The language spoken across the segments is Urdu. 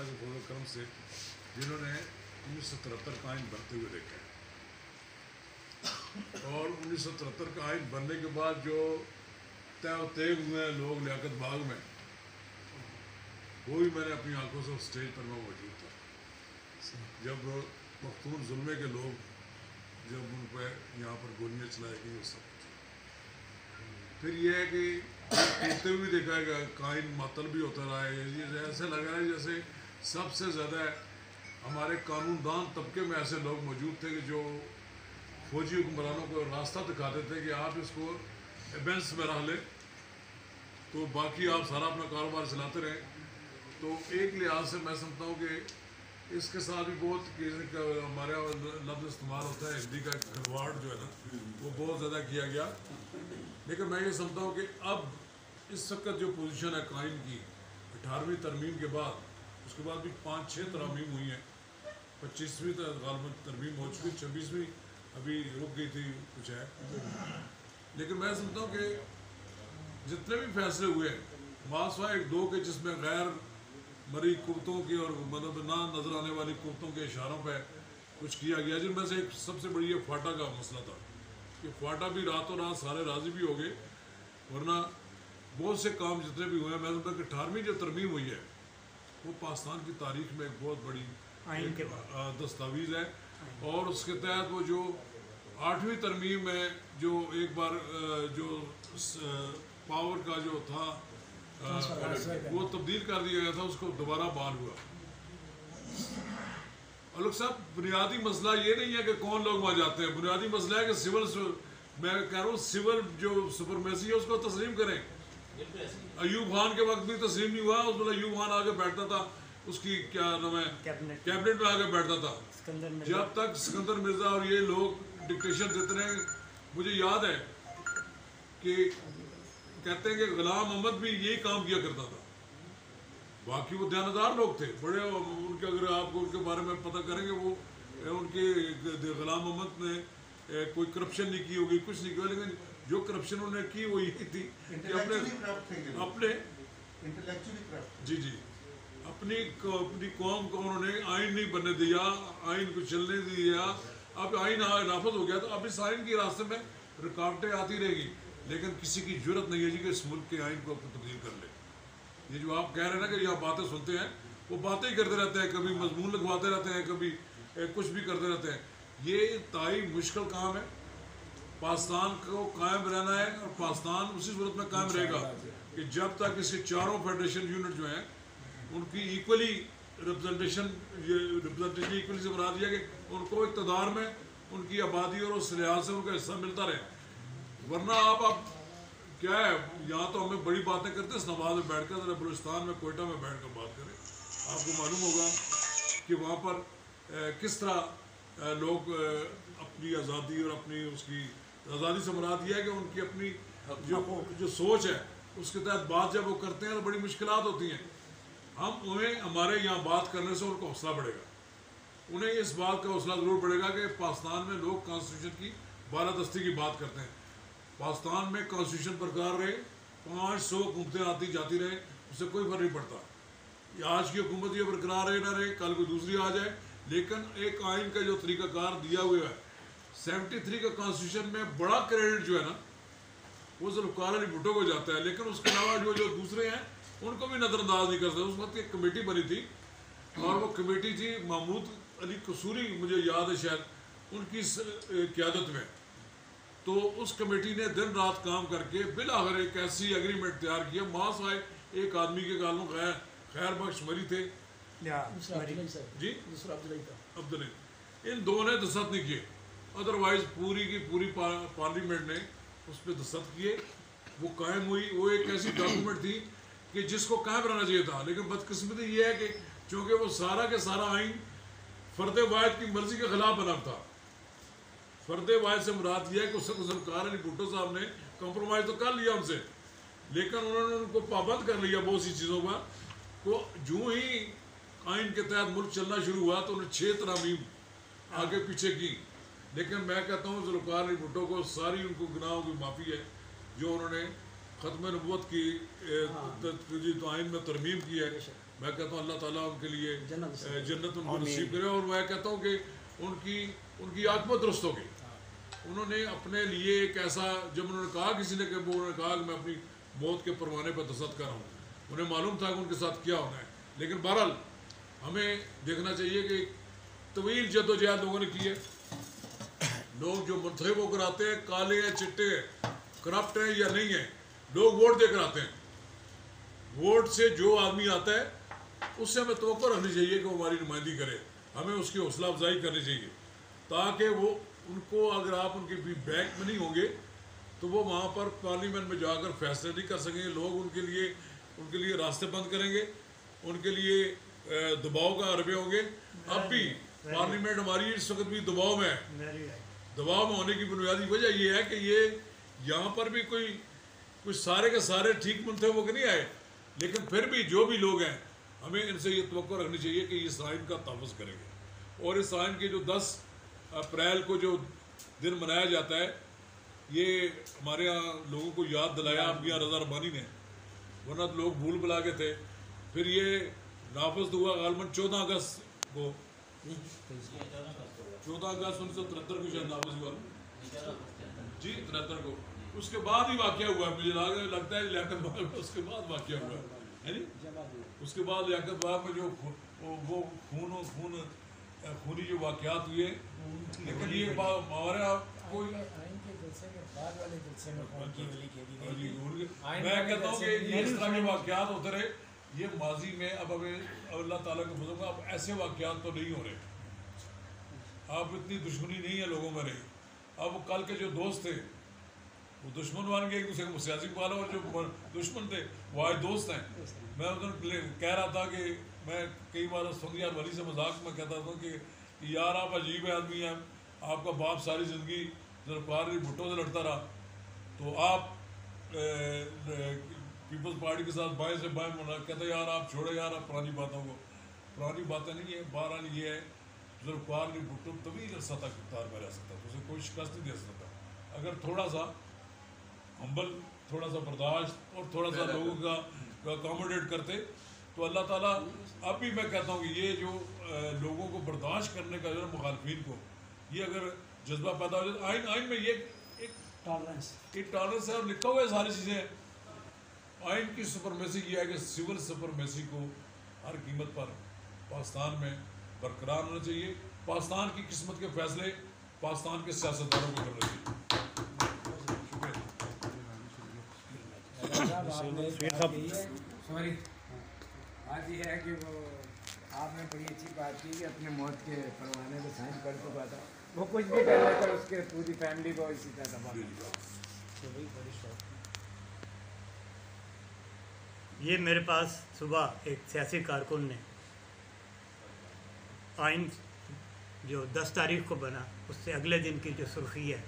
کے فضل و کرم سے جنہوں نے 1973 کا آئین بنتے ہوئے دیکھا ہے، اور 1973 کا آئین بننے کے بعد جو طے و تیغ ہوئے ہیں لوگ لیاقت باغ میں، وہ بھی میں نے اپنی آنکھوں سے اسٹیج پر میں موجود تھا جب پختون ظلمے کے لوگ جب ان پہ یہاں پر گولیاں چلائی گئی اس وقت. پھر یہ ہے کہ ٹوٹتے ہوئے دیکھا گیا، قائم معطل بھی ہوتا رہا ہے. یہ ایسے لگ رہا ہے جیسے سب سے زیادہ ہمارے قانون دان طبقے میں ایسے لوگ موجود تھے کہ جو فوجی حکمرانوں کو راستہ دکھاتے تھے کہ آپ اس کو ایبینس میں رہ لیں تو باقی آپ سارا اپنا کاروبار چلاتے رہیں. تو ایک لحاظ سے میں سمجھتا ہوں کہ اس کے ساتھ بھی بہت ہمارے لفظ استعمال ہوتا ہے ہندی کا کھلواڑ جو ہے نا وہ بہت زیادہ کیا گیا. لیکن میں یہ سمجھتا ہوں کہ اب اس وقت جو پوزیشن ہے قائم کی 18ویں ترمیم کے بعد، اس کے بعد بھی 5-6 ترامیم ہوئی ہیں، 25ویں غالباً ترمیم ہو چکی، 26ویں ابھی رک گئی تھی کچھ ہے. لیکن میں سمجھتا ہوں کہ جتنے بھی فیصلے ہوئے ماسوا 1-2 کے جس میں غیر مری قوتوں کی اور مطلب نہ نظر آنے والی قوتوں کے اشاروں پہ کچھ کیا گیا، جن میں سے ایک سب سے بڑی یہ فاٹا کا مسئلہ تھا کہ فاٹا بھی راتوں رات سارے راضی بھی ہو گئے. ورنہ بہت سے کام جتنے بھی ہوئے ہیں، میں سمجھتا ہوں کہ 18ویں جو ترمیم ہوئی ہے وہ پاکستان کی تاریخ میں ایک بہت بڑی دستاویز ہے. اور اس کے تحت وہ جو 8ویں ترمیم میں جو ایک بار جو پاور کا جو تھا وہ تبدیل کر دیا گیا تھا، اس کو دوبارہ بحال ہوا. علق صاحب بنیادی مسئلہ یہ نہیں ہے کہ کون لوگ وہاں جاتے ہیں، بنیادی مسئلہ ہے کہ سول، میں کہہ رہا ہوں سول جو سپرمیسی ہے اس کو تسلیم کریں. ایوب خان کے وقت بھی تسلیم نہیں ہوا، اس میں ایوب خان آگے بیٹھتا تھا، اس کی کیا نام ہے کیبنٹ میں آگے بیٹھتا تھا. جب تک سکندر مرزا اور یہ لوگ ڈکٹیشن دیتے رہے. مجھے یاد ہے کہ کہتے ہیں کہ غلام احمد بھی یہی کام کیا کرتا تھا. باقی وہ دیانتدار لوگ تھے بڑے، ان کے اگر آپ کو ان کے بارے میں پتہ کریں گے، وہ ان کے غلام احمد نے کوئی کرپشن نہیں کی ہوگی، کچھ نہیں کیا، لیکن جو کرپشن انہوں نے کی وہ یہی تھی کہ اپنے اپنی قوم کو انہوں نے آئین نہیں بننے دیا، آئین کو چلنے دیا. اب آئین نافذ ہو گیا تو اب اس آئین کی راستے میں رکاوٹیں آتی رہے گی، لیکن کسی کی جرت نہیں ہے جی کہ اس ملک کے آئین کو تبدیل کر لے. یہ جو آپ کہہ رہے ہیں نا کہ یہ آپ باتیں سنتے ہیں، وہ باتیں ہی کرتے رہتے ہیں، کبھی مضمون لگواتے رہتے ہیں، کبھی کچھ بھی کرتے رہتے ہیں. یہ انتہائی مشکل کام ہے. پاکستان کو قائم رہنا ہے اور پاکستان اسی صورت میں قائم رہے گا کہ جب تک اس کے چاروں فیڈریشن یونٹ جو ہیں ان کی ایکولی ریپرزنٹیشن ایکولی سے مراد یہ ہے کہ ان کو اقتدار میں ان کی آبادی اور اس لحاظ سے ان کا حصہ ملتا رہے. ورنہ آپ اب کیا ہے، یہاں تو ہمیں بڑی باتیں کرتے ہیں، اسلام آباد میں بیٹھ کر، بلوچستان میں کوئٹہ میں بیٹھ کر بات کریں. آپ کو معلوم ہوگا کہ وہاں پر کس طرح لوگ اپنی آزادی اور اپنی اس کی آزادی سے مراد یہ ہے کہ ان کی اپنی جو سوچ ہے اس کے تحت بات جب وہ کرتے ہیں تو بڑی مشکلات ہوتی ہیں. انہیں ہمارے یہاں بات کرنے سے ان کو حوصلہ بڑھے گا، انہیں اس بات کا حوصلہ ضرور بڑھے گا کہ پاکستان میں لوگ کانسٹیٹیوشن کی بالادستی کی بات کرتے ہیں. پاکستان میں کانسٹیٹیوشن برقرار رہے، 500 حکومتیں آتی جاتی رہے، اس سے کوئی فرق نہیں پڑتا. آج کی حکومت یہ برقرار رہے نہ رہے، کل کوئی دوسری آ جائے، لیکن ایک آئین کا جو طریقہ کار دیا ہوا ہے 73 کا کانسٹیٹیوشن میں بڑا کریڈٹ جو ہے نا وہ ذوالفقار علی بھٹو کو جاتا ہے. لیکن اس کے علاوہ جو دوسرے ہیں ان کو بھی نظر انداز نہیں کر سکتے. اس وقت ایک کمیٹی بنی تھی اور وہ کمیٹی تھی محمود علی قصوری، مجھے یاد ہے شاید، ان کی قیادت میں. تو اس کمیٹی نے دن رات کام کر کے بالآخر ایک ایسی ایگریمنٹ تیار کیا. ماس آئے ایک آدمی کے کالوں خیر بخش مری تھے جی عبدالعی، ان دو نے دستخط نہیں کیے، ادروائز پوری کی پوری پارلیمنٹ نے اس پہ دستخط کیے. وہ قائم ہوئی. وہ ایک ایسی ڈاکومنٹ تھی کہ جس کو قائم رہنا چاہیے تھا، لیکن بدقسمتی یہ ہے کہ چونکہ وہ سارا کے سارا آئین فرد واحد کی مرضی کے خلاف بنا تھا. فرد واحد سے مراد یہ ہے کہ اس وقت ذوالفقار علی بھٹو صاحب نے کمپرومائز تو کر لیا ان سے، لیکن انہوں نے ان کو پابند کر لیا بہت سی چیزوں پر. تو جو ہی آئین کے تحت ملک چلنا شروع ہوا تو انہیں 6 ترامیم آگے پیچھے کی. لیکن میں کہتا ہوں ذوالفقار علی بھٹو کو ساری ان کو گناہوں کی معافی ہے جو انہوں نے ختم نبوت کی آئین میں ترمیم کی ہے. میں کہتا ہوں اللہ تعالیٰ ان کے لیے جنت ان کو نصیب کرے، اور میں کہتا ہوں کہ ان کی عاقبت درست ہوگی. انہوں نے اپنے لیے ایک ایسا، جب انہوں نے کہا کسی نے کہ انہوں نے کہا کہ میں اپنی موت کے پروانے پر دستخط کر رہا ہوں، انہیں معلوم تھا کہ ان کے ساتھ کیا ہونا ہے. لیکن بہرحال ہمیں دیکھنا چاہیے کہ طویل جد و جہد لوگوں نے کی ہے. لوگ جو منتخب ہو کر آتے ہیں کالے ہیں چٹے ہیں کرپٹ ہیں یا نہیں ہیں، لوگ ووٹ دے کر آتے ہیں. ووٹ سے جو آدمی آتا ہے اس سے ہمیں توقع رکھنی چاہیے کہ وہ ہماری نمائندگی کرے. ہمیں اس کی حوصلہ افزائی کرنی چاہیے تاکہ وہ ان کو، اگر آپ ان کے بیک میں نہیں ہوں گے تو وہ وہاں پر پارلیمنٹ میں جا کر فیصلے نہیں کر سکیں گے. لوگ ان کے لیے راستے بند کریں گے، ان کے لیے دباؤ کا حربے ہوں گے. اب بھی پارلیمنٹ ہماری اس وقت بھی دباؤ میں ہے. دباؤ میں ہونے کی بنیادی وجہ یہ ہے کہ یہ یہاں پر بھی کوئی سارے کے سارے ٹھیک منتخب ہو کے نہیں آئے، لیکن پھر بھی جو بھی لوگ ہیں ہمیں ان سے یہ توقع رکھنی چاہیے کہ اس آئین کا تحفظ کریں گے. اور اس آئین کے جو 10 اپریل کو جو دن منایا جاتا ہے، یہ ہمارے یہاں لوگوں کو یاد دلایا آپ یہاں رضا ربانی نے، ورنہ تو لوگ بھول بھلا کے تھے. پھر یہ نافذ ہوا غالباً 14 اگست کو، 14 اگست 1973 کو شاید نافذ ہوا جی 73 کو. اس کے بعد ہی واقعہ ہوا، مجھے لگتا ہے لیاقت باغ میں اس کے بعد واقعہ ہوا ہے جی. اس کے بعد لیاقت باغ میں جو وہ خونی جو واقعات ہوئے. لیکن یہ ہمارے یہاں کوئی، میں کہتا ہوں کہ یہ اس طرح کے واقعات ہوتے رہے. یہ ماضی میں اب ہمیں اللہ تعالیٰ کے فضل میں اب ایسے واقعات تو نہیں ہو رہے. اب اتنی دشمنی نہیں ہے لوگوں میں رہی. اب کل کے جو دوست تھے وہ دشمن بن گئے ایک دوسرے کو سیاسی والا، اور جو دشمن تھے وہ آج دوست ہیں. میں کہہ رہا تھا کہ میں کئی بار سندھیا ولی سے مذاق میں کہتا تھا کہ یار آپ عجیب آدمی ہیں، آپ کا باپ ساری زندگی ذوالفقار علی بھٹو سے لڑتا رہا، تو آپ پیپلز پارٹی کے ساتھ بائیں سے بائیں منا. کہتا ہے یار آپ چھوڑے یار آپ پرانی باتوں کو. پرانی باتیں نہیں ہیں. بہرحال یہ ہے ذوالفقار علی بھٹو طویل عرصہ تک اقتدار میں رہ سکتا تھا، اسے کوئی شکست نہیں دے سکتا. اگر تھوڑا سا ہمبل، تھوڑا سا برداشت اور تھوڑا سا لوگوں کا اکاموڈیٹ کرتے تو اللہ تعالیٰ. اب بھی میں کہتا ہوں کہ یہ جو لوگوں کو برداشت کرنے کا جو ہے مخالفین کو، یہ اگر جذبہ پیدا ہو جائے، آئین میں یہ ایک ٹالرنس ہے اور لکھا ہوا ہے ساری چیزیں. آئین کی سپرمیسی یہ ہے کہ سول سپرمیسی کو ہر قیمت پر پاکستان میں برقرار ہونا چاہیے. پاکستان کی قسمت کے فیصلے پاکستان کے سیاستدانوں کو کرنا چاہیے. سوری بات یہ ہے کہ وہ آپ نے بڑی اچھی بات کی کہ اپنے موت کے پروانے کو سائن کر چکا تھا. وہ کچھ بھی کر لیتا اس کے پوری فیملی کو اسی طرح تباہ. یہ میرے پاس صبح ایک سیاسی کارکن نے آئین جو 10 تاریخ کو بنا اس سے اگلے دن کی جو سرخی ہے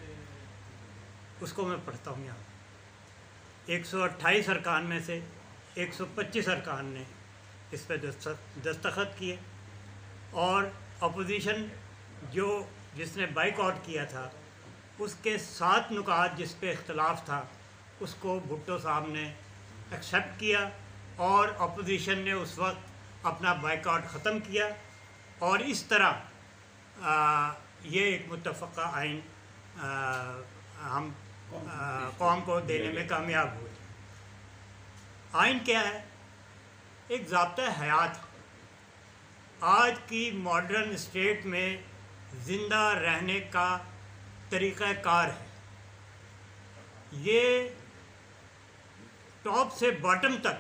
اس کو میں پڑھتا ہوں. یہاں 128 ارکان میں سے 125 ارکان نے اس پہ دستخط کیے، اور اپوزیشن جس نے بائیک آؤٹ کیا تھا اس کے 7 نکات جس پہ اختلاف تھا اس کو بھٹو صاحب نے ایکسیپٹ کیا، اور اپوزیشن نے اس وقت اپنا بائیک آؤٹ ختم کیا، اور اس طرح یہ ایک متفقہ آئین ہم قوم کو دینے میں کامیاب ہوئے. آئین کیا ہے؟ ایک ضابطۂ حیات. آج کی ماڈرن اسٹیٹ میں زندہ رہنے کا طریقہ کار ہے. یہ ٹاپ سے باٹم تک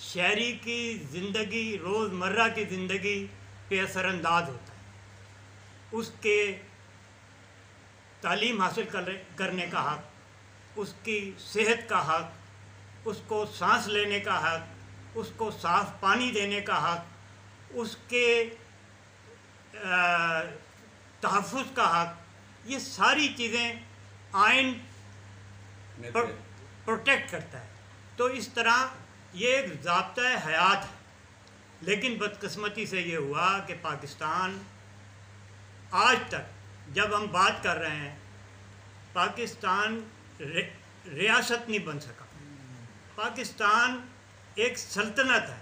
شہری کی زندگی، روزمرہ کی زندگی پہ اثر انداز ہوتا ہے. اس کے تعلیم حاصل کرنے کا حق، اس کی صحت کا حق، اس کو سانس لینے کا حق، اس کو صاف پانی دینے کا حق، اس کے تحفظ کا حق، یہ ساری چیزیں آئین پروٹیکٹ کرتا ہے. تو اس طرح یہ ایک ضابطۂ حیات ہے. لیکن بدقسمتی سے یہ ہوا کہ پاکستان آج تک جب ہم بات کر رہے ہیں پاکستان ریاست نہیں بن سکا. پاکستان ایک سلطنت ہے